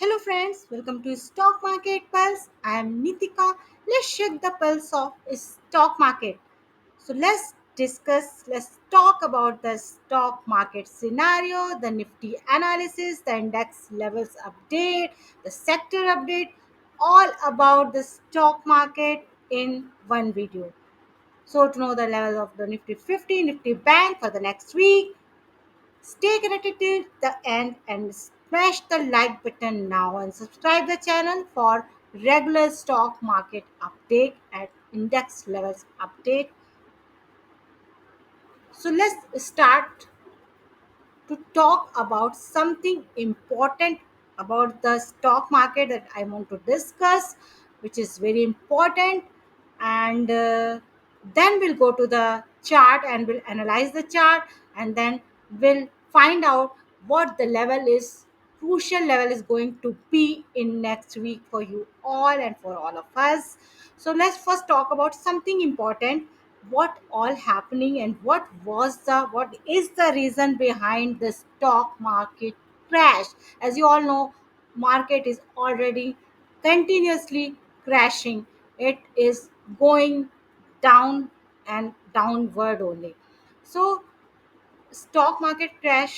Hello friends, welcome to Stock Market Pulse. I am Nitika. Let's check the pulse of stock market. So let's talk about the stock market scenario, the Nifty analysis, the index levels update, the sector update, all about the stock market in one video. So to know the level of the Nifty 50, Nifty Bank for the next week, stay connected till the end and smash the like button now and subscribe the channel for regular stock market update and index levels update. So let's start to talk about something important about the stock market that I want to discuss, which is very important. And then we'll go to the chart and we'll analyze the chart, and then we'll find out what the level is, crucial level is going to be in next week for you all and for all of us. So let's first talk about something important, what all happening and what is the reason behind the stock market crash. As you all know, market is already continuously crashing. It is going down and downward only. So stock market crash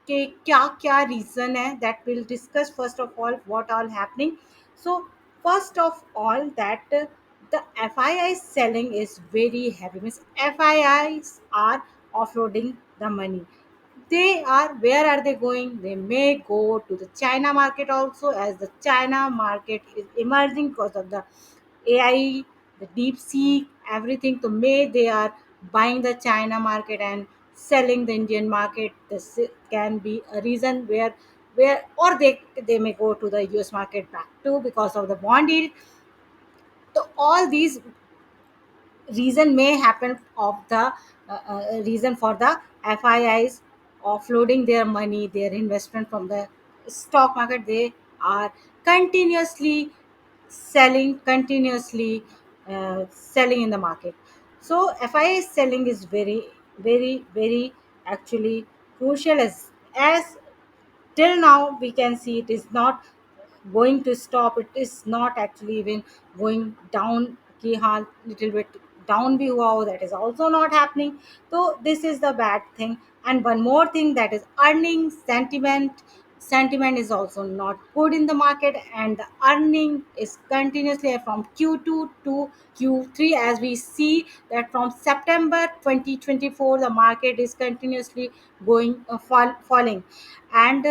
के क्या क्या reason है that will discuss first of all what all happening so first of all that the FII selling is very heavy, means FIIs are offloading the money. They are, where are they going? They may go to the China market also, as the China market is emerging because of the AI, the deep sea, everything. So may they are buying the China market and selling the Indian market. This can be a reason where or they may go to the US market back too because of the bond yield. So all these reason may happen of the reason for the FIIs offloading their money, their investment from the stock market. They are continuously selling in the market. So FII selling is very actually crucial, as till now we can see it is not going to stop. It is not actually even going down ki haan little bit down bhi hua ho, that is also not happening. So this is the bad thing. And one more thing, that is earning sentiment is also not good in the market, and the earning is continuously from Q2 to Q3, as we see that from September 2024 the market is continuously going falling. And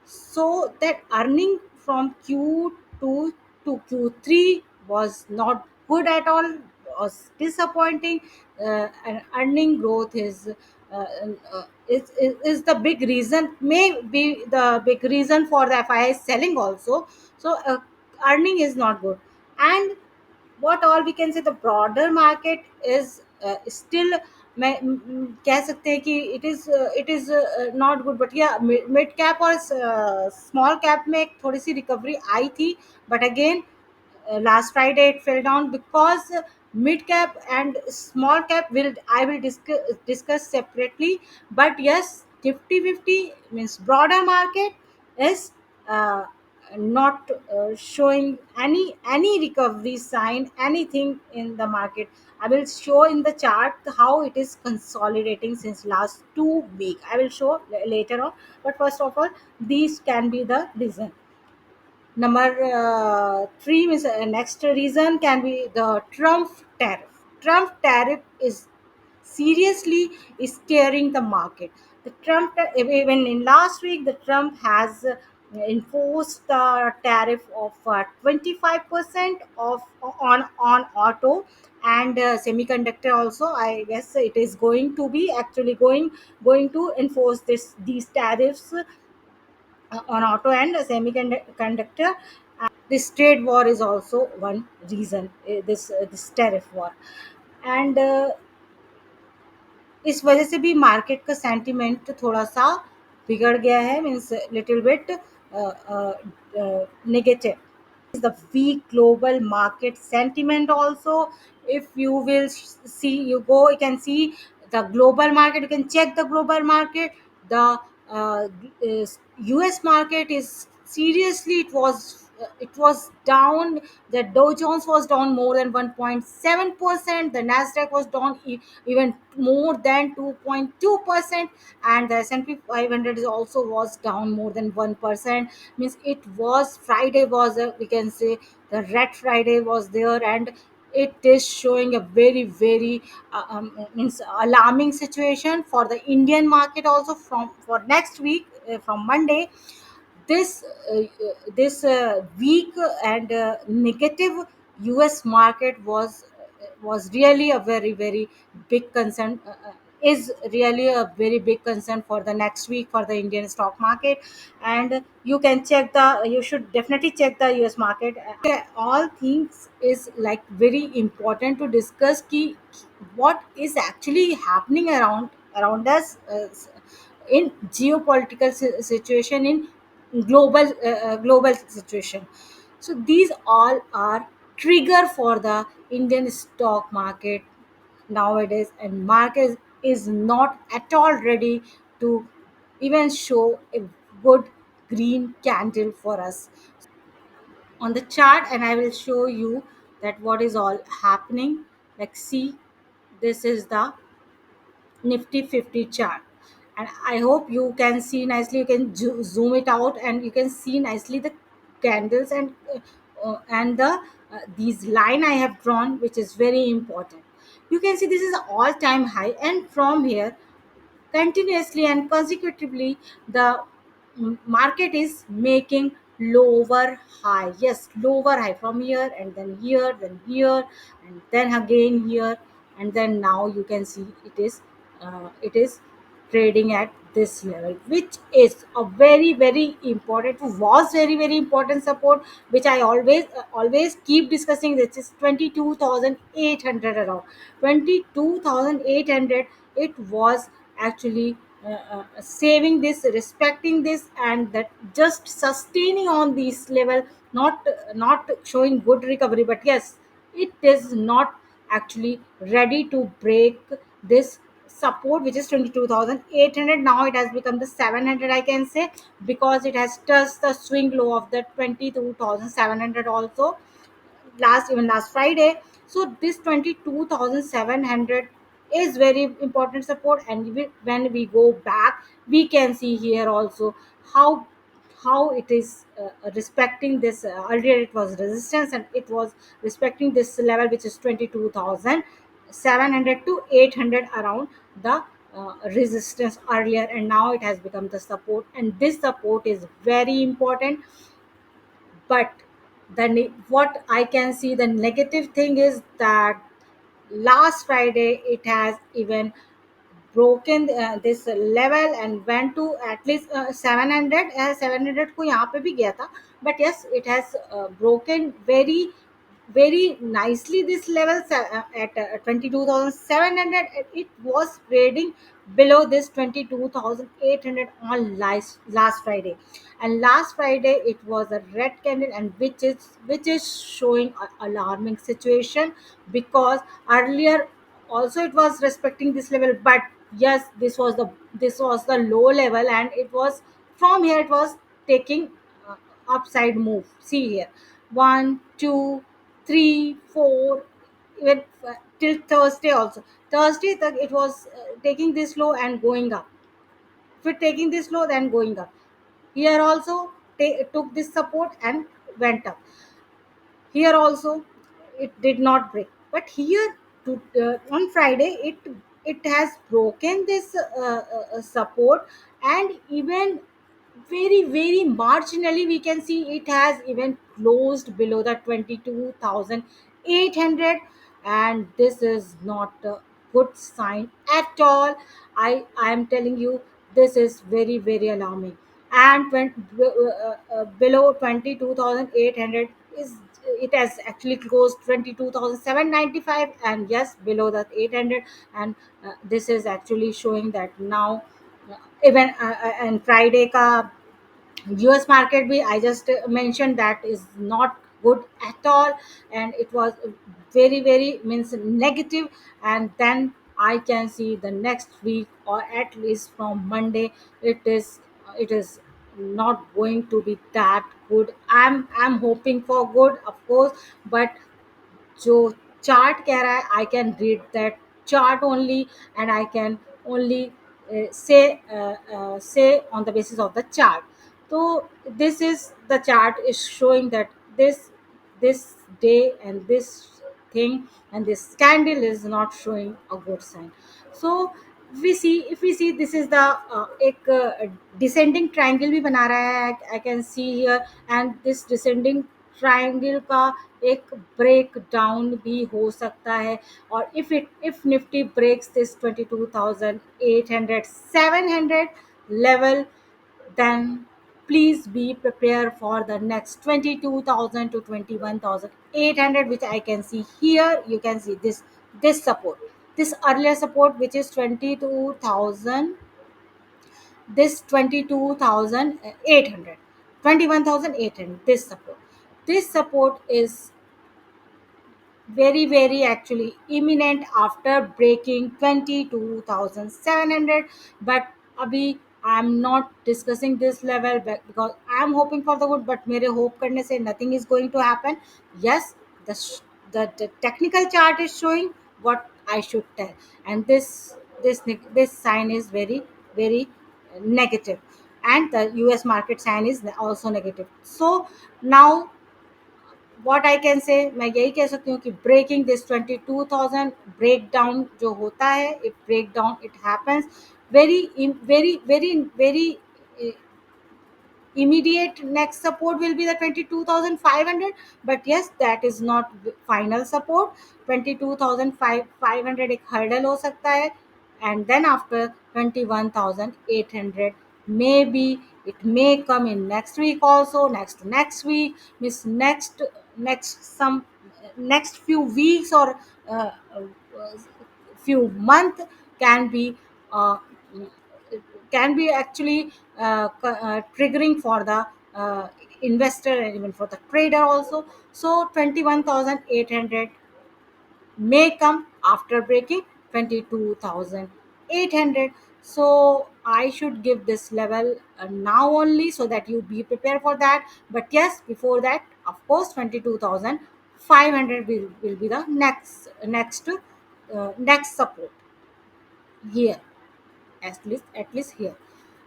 so that earning from Q2 to Q3 was not good at all, was disappointing. And earning growth is the big reason, may be the big reason for the FII selling also. So earning is not good. And what all we can say, the broader market is still मैं कह सकते हैं कि it is not good, but yeah, mid cap और small cap में एक थोड़ी सी recovery आई थी, but again last Friday it fell down because mid cap and small cap will discuss separately. But yes, 50-50 means broader market is uh, not showing any recovery sign, anything in the market. I will show in the chart how it is consolidating since last 2 week. I will show later on, but first of all, these can be the reason. Number three is next reason can be the Trump tariff. Trump tariff is seriously scaring the market. The even in last week, the Trump has enforced the tariff of 25% of on auto and semiconductor also. I guess it is going to be actually going to enforce these tariffs on auto and semiconductor. This trade war is also one reason, this tariff war. And इस वजह से भी market का sentiment थोड़ा सा बिगड़ गया है, means little bit negative. The weak global market sentiment also. If you will see, you can see the global market, you can check the global market. The US market is seriously it was down. The Dow Jones was down more than 1.7%, the Nasdaq was down even more than 2.2%, and the S&P 500 is also was down more than 1%. Means it was Friday was we can say the red Friday was there, and it is showing a very very means alarming situation for the Indian market also from for next week, from Monday. This weak and negative US market was really a very very big concern, is really a very big concern for the next week for the Indian stock market. And you can check the you should definitely check the US market. All things is like very important to discuss ki what is actually happening around us, in geopolitical situation, in global situation. So these all are trigger for the Indian stock market nowadays, and market is not at all ready to even show a good green candle for us on the chart. And I will show you that what is all happening. Like see, this is the Nifty 50 chart, and I hope you can see nicely. You can zoom it out and you can see nicely the candles and the these line I have drawn, which is very important. You can see this is all time high, and from here continuously and consecutively the market is making lower high. Yes, lower high from here, and then here, then here, and then again here, and then now you can see it is trading at this level, which is a very very important, was very very important support, which I always keep discussing. This is 22,800, around 22,800. It was actually saving this, respecting this, and that just sustaining on this level, not showing good recovery. But yes, it is not actually ready to break this support, which is 22,800. Now it has become the 700, I can say, because it has touched the swing low of the 22,700 also last Friday. So this 22,700 is very important support, and when we go back, we can see here also how it is respecting this. Earlier it was resistance, and it was respecting this level, which is 22,700 to 800 around the resistance earlier, and now it has become the support, and this support is very important. But what I can see, the negative thing is that last Friday it has even broken this level and went to at least 700, 700 को यहाँ पे भी गया था. But yes, it has broken very very nicely this level at 22,700. It was trading below this 22,800 on last Friday, and last Friday it was a red candle, and which is showing alarming situation, because earlier also it was respecting this level. But yes, this was the low level, and it was from here it was taking uh, upside move. See here, 1 2 3 4, even till Thursday also. Thursday it was taking this low and going up. If it taking this low, then going up. Here also took this support and went up. Here also it did not break, but here on Friday it has broken this support, and even very very marginally we can see it has even closed below the 22,800, and this is not a good sign at all. I am telling you, this is very very alarming. And below 22,800 is, it has actually closed 22,795, and yes, below that 800. And this is actually showing that now even and Friday ka US market भी, I just mentioned, that is not good at all, and it was very very means negative. And then I can see the next week, or at least from Monday, it is not going to be that good. I'm hoping for good, of course, but जो chart कह रहा है I can read that chart only and I can only say on the basis of the chart. So this is the chart is showing that this day and this thing and this candle is not showing a good sign. So we see, if we see, this is the एक descending triangle भी बना रहा है, I can see here. And this descending triangle का एक break down भी हो सकता है. और if Nifty breaks this 22,800 700 level, then please be prepared for the next 22,000 to 21,800, which I can see here. You can see this support, this earlier support, which is 22,000, this 22,800, 21,800. This support is very actually imminent after breaking 22,700. But abhi I'm not discussing this level because I'm hoping for the good, but mere hope karne se nothing is going to happen. Yes, the technical chart is showing what I should tell, and this sign is very negative, and the US market sign is also negative. So now what I can say, मैं यही कह सकती हूँ कि breaking this 22,000 break down जो होता है, it break down, it happens very immediate. Next support will be the 22,500, but yes, that is not final support. 22,500 एक hurdle हो सकता है, and then after 21,800, maybe it may come in next week also, next week, means next few weeks, or uh, uh, few month can be uh, can be actually triggering for the investor and even for the trader also. So 21,800 may come after breaking 22,800. So I should give this level now only, so that you be prepared for that. But yes, before that, of course, 22,500 will be the next support here, at least here.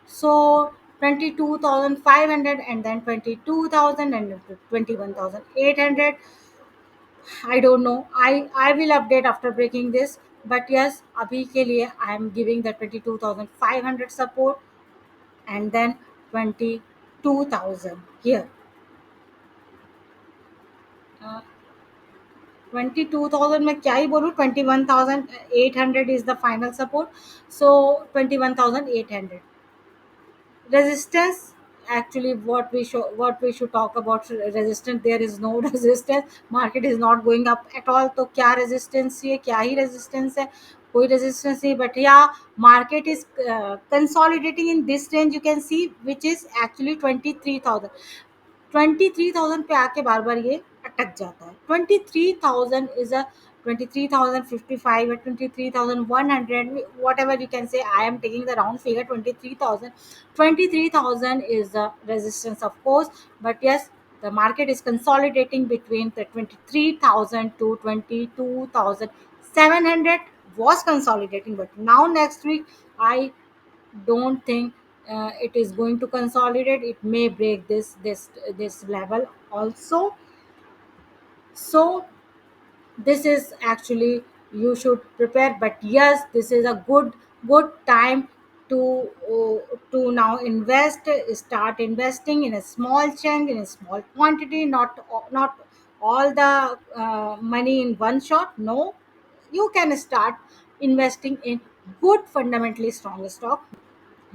So 22,500, and then 22,000, and then 21,800. I don't know. I will update after breaking this. But yes, abhi ke liye I am giving the 22,500 support, and then 22,000 here. 22,000 में क्या ही बोलूँ, 21,800 is the final support. So 21,800 resistance. Actually, what we should talk about resistance, there is no resistance. Market is not going up at all, तो क्या resistance है, क्या ही resistance है, कोई resistance नहीं. But yeah, market is consolidating in this range, you can see, which is actually 23,000. 23,000 पे आके बार बार ये अटक जाता है. 23,000 is a 23,055 or 23,100, whatever you can say. I am taking the round figure 23,000. 23,000 is the resistance, of course. But yes, the market is consolidating between the 23,000 to 22,700, was consolidating. But now next week, I don't think it is going to consolidate. It may break this level also. So this is actually, you should prepare. But yes, this is a good time to now start investing in a small chunk, in a small quantity, not all the money in one shot. No, you can start investing in good fundamentally strong stock.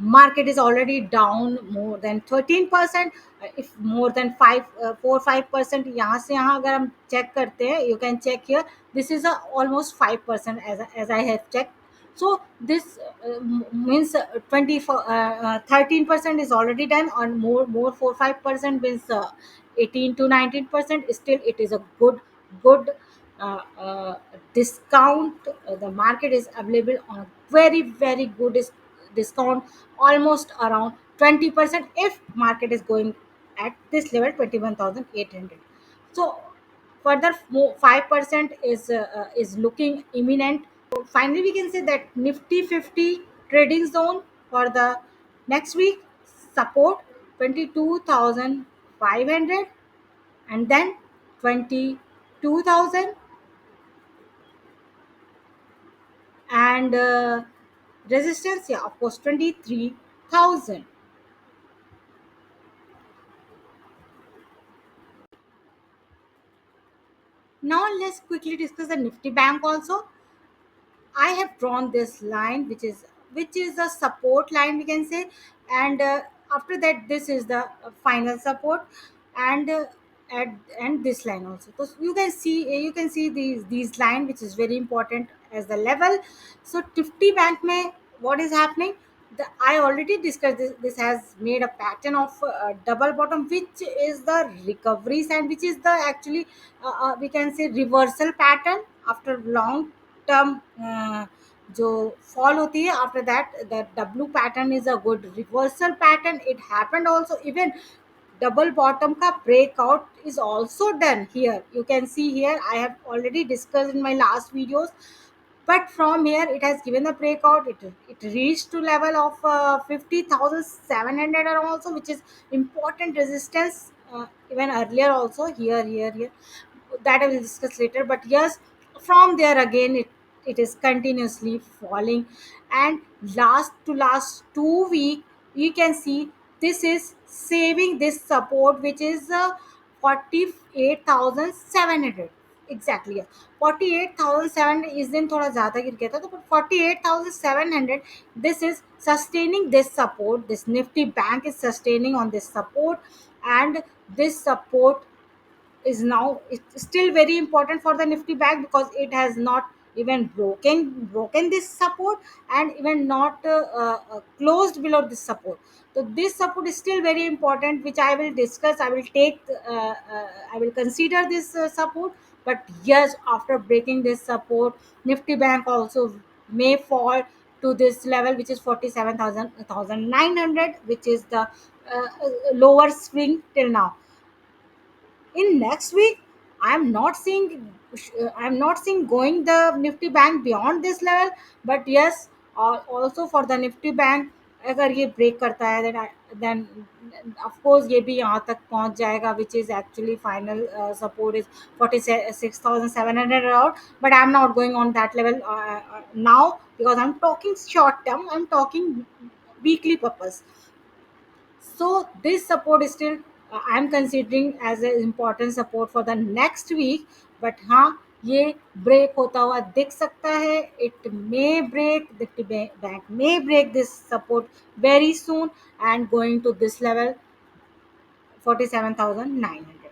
Market is already down more than 13%. If more than 4-5% यहाँ से यहाँ अगर हम check करते हैं, you can check here. This is a almost 5%, as I have checked. So this means 13% is already done, and more 4-5% means 18 to 19%. Still, it is a good discount. The market is available on a very good discount, almost around 20% if market is going at this level 21,800. So further 5% is looking imminent. Finally we can say that nifty 50 trading zone for the next week, support 22,500, and then 22,000, and resistance, yeah, of course 23,000. Now let's quickly discuss the nifty bank also. I have drawn this line, which is a support line, we can say, and after that, this is the final support, and at and this line also. So you can see these line, which is very important as the level. So Tifty Bank may what is happening? I already discussed this. This has made a pattern of double bottom, which is the recovery sign, which is the actually we can say reversal pattern after long term जो fall होती है after that the W pattern is a good reversal pattern it happened also even double bottom ka breakout is also done here. You can see here I have already discussed in my last videos, but from here it has given a breakout. It reached to level of 50,700 and also, which is important resistance, even earlier also, here that I will discuss later. But yes, from there again it is continuously falling, and last 2 week you can see this is saving this support, which is 48,700 exactly, yeah. 48,700 इस दिन थोड़ा ज़्यादा गिर गया था, तो 48,700 this is sustaining this support. This nifty bank is sustaining on this support, and this support is now it's still very important for the nifty bank, because it has not even broken this support, and even not closed below this support. So this support is still very important, which I will discuss. I will consider this support. But yes, after breaking this support, nifty bank also may fall to this level, which is 47,900, which is the lower swing till now. In next week I'm not seeing going the nifty bank beyond this level. But yes, also for the nifty bank, अगर ये break करता है then of course ये भी यहाँ तक पहुँच जाएगा, which is actually final support is 46,700 around. But I'm not going on that level now, because I'm talking short term, I'm talking weekly purpose. So this support is still I'm considering as an important support for the next week. But हाँ, ये break होता हुआ दिख सकता है. It may break the bank may break this support very soon, and going to this level 47,900.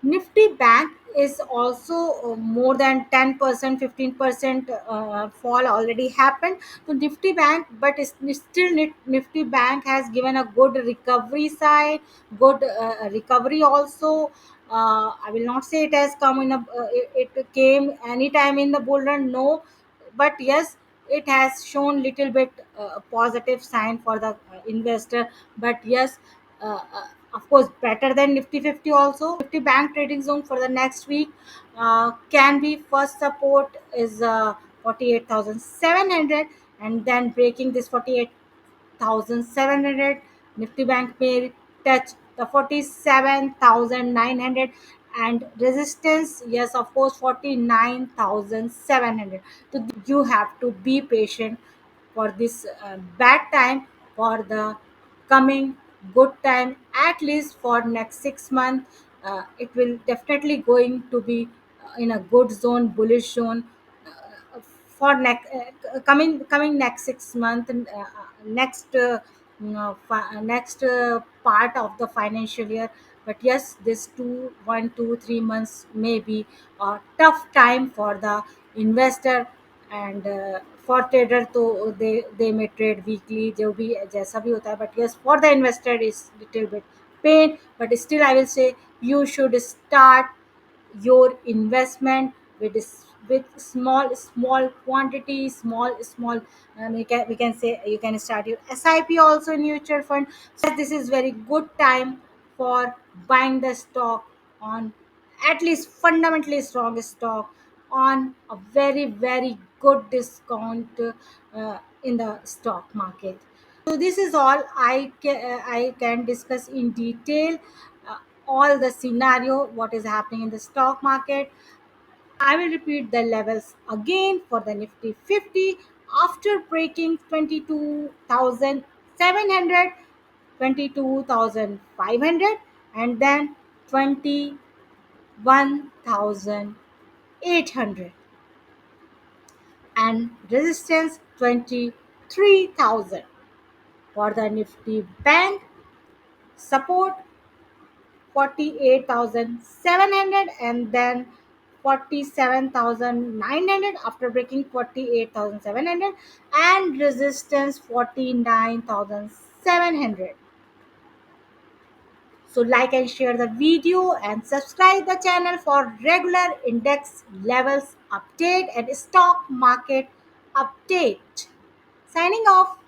Nifty bank is also more than 10%, 15% fall already happened to Nifty bank. But still Nifty bank has given a good recovery side, good recovery also. I will not say it has come in it came anytime in the bull run, no. But yes, it has shown little bit positive sign for the investor. But yes, of course better than nifty 50 also. Nifty bank trading zone for the next week can be first support is 48,700, and then breaking this 48,700, nifty bank may touch the 47,900, and resistance, yes, of course 49,700. So you have to be patient for this bad time, for the coming good time, at least for next 6 months. It will definitely going to be in a good zone, bullish zone, for coming next 6 months, and next part of the financial year. But yes, this 3 months may be a tough time for the investor, and for trader तो they may trade weekly, जो भी जैसा भी होता है. But yes, for the investor is little bit pain. But still I will say you should start your investment with with small quantity, small. We can say you can start your SIP also in mutual fund. So this is very good time for buying the stock on at least fundamentally strong stock on a very good discount in the stock market. So this is all I can discuss in detail, uh, all the scenario what is happening in the stock market. I will repeat the levels again for the Nifty 50 after breaking 22,700, 22,500, and then 21,800, and resistance 23,000 for the Nifty Bank, support 48,700, and then 47,900 after breaking 48,700, and resistance 49,700. So like and share the video and subscribe the channel for regular index levels update and stock market update. Signing off.